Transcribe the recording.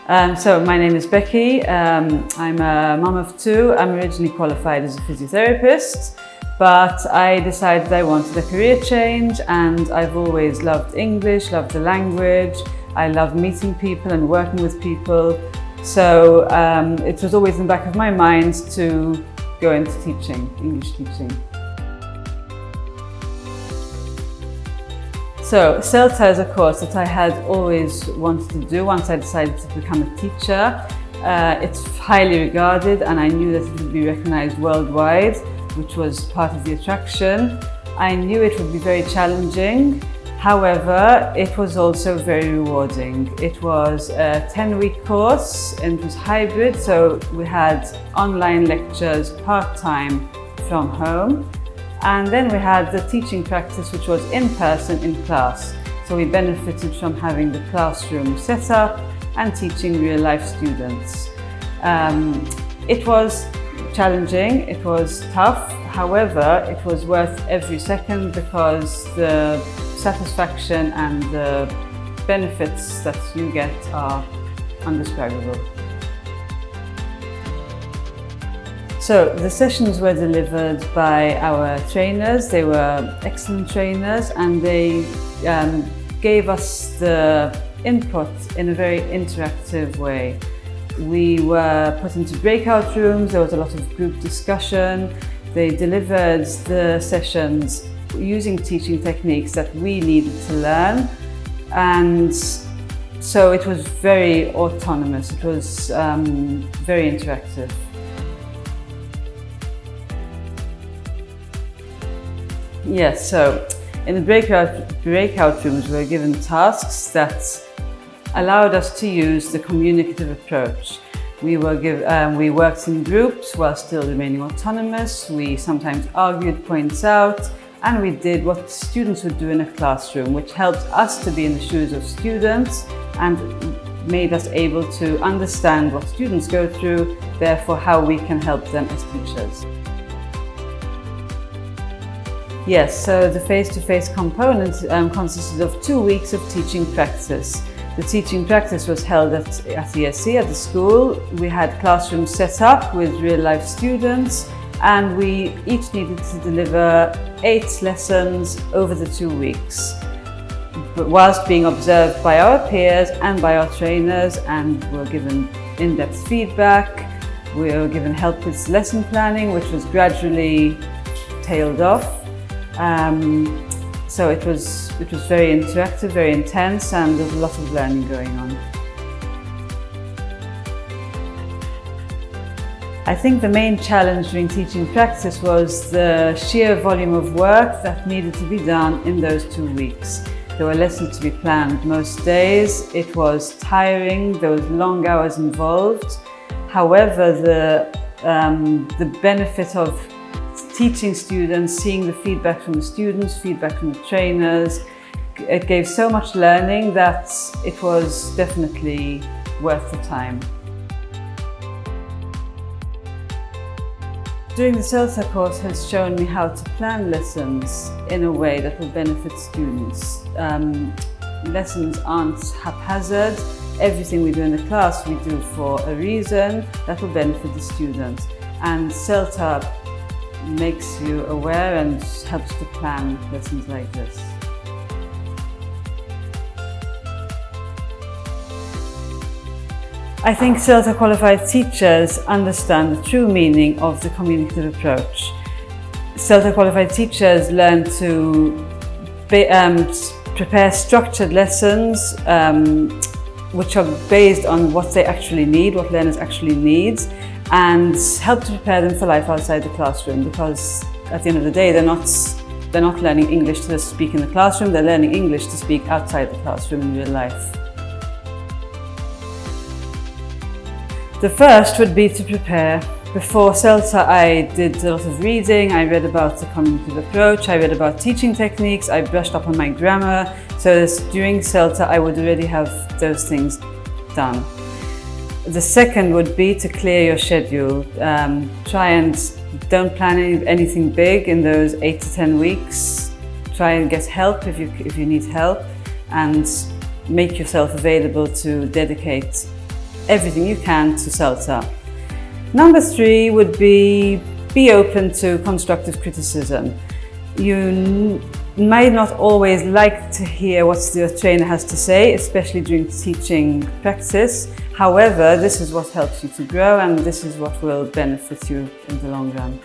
So my name is Becky. I'm a mum of two. I'm originally qualified as a physiotherapist, but I decided I wanted a career change, and I've always loved English, loved the language. I love meeting people and working with people. So it was always in the back of my mind to go into teaching, English teaching. So CELTA is a course that I had always wanted to do once I decided to become a teacher. It's highly regarded, and I knew that it would be recognized worldwide, which was part of the attraction. I knew it would be very challenging. However, it was also very rewarding. It was a 10-week course and it was hybrid, so we had online lectures part-time from home. And then we had the teaching practice, which was in person in class. So we benefited from having the classroom set up and teaching real-life students. It was challenging, it was tough. However, it was worth every second because the satisfaction and the benefits that you get are undescribable. So the sessions were delivered by our trainers. They were excellent trainers, and they gave us the input in a very interactive way. We were put into breakout rooms, there was a lot of group discussion. They delivered the sessions using teaching techniques that we needed to learn, and so it was very autonomous, it was very interactive. Yes, so in the breakout rooms we were given tasks that allowed us to use the communicative approach. We worked in groups while still remaining autonomous. We sometimes argued points out, and we did what students would do in a classroom, which helped us to be in the shoes of students and made us able to understand what students go through, therefore how we can help them as teachers. Yes, so the face-to-face component consisted of 2 weeks of teaching practice. The teaching practice was held at ESE, at the school. We had classrooms set up with real-life students, and we each needed to deliver 8 lessons over the 2 weeks, but whilst being observed by our peers and by our trainers, and were given in-depth feedback. We were given help with lesson planning, which was gradually tailed off. So it was very interactive, very intense, and there was a lot of learning going on. I think the main challenge during teaching practice was the sheer volume of work that needed to be done in those 2 weeks. There were lessons to be planned most days. It was tiring, there was long hours involved. However, the benefit of teaching students, seeing the feedback from the students, feedback from the trainers, it gave so much learning that it was definitely worth the time. Doing the CELTA course has shown me how to plan lessons in a way that will benefit students. Lessons aren't haphazard. Everything we do in the class we do for a reason that will benefit the student. And CELTA makes you aware and helps to plan lessons like this. I think CELTA qualified teachers understand the true meaning of the communicative approach. CELTA qualified teachers learn to prepare structured lessons which are based on what they actually need, what learners actually need, and help to prepare them for life outside the classroom, because at the end of the day they're not learning English to speak in the classroom, they're learning English to speak outside the classroom in real life. The first would be to prepare. Before CELTA I did a lot of reading, I read about the communicative approach, I read about teaching techniques, I brushed up on my grammar, so during CELTA I would already have those things done. The second would be to clear your schedule. Try and don't plan anything big in those 8 to 10 weeks. Try and get help if you need help, and make yourself available to dedicate everything you can to CELTA. Number 3 would be open to constructive criticism. You might not always like to hear what your trainer has to say, especially during teaching practice. However, this is what helps you to grow, and this is what will benefit you in the long run.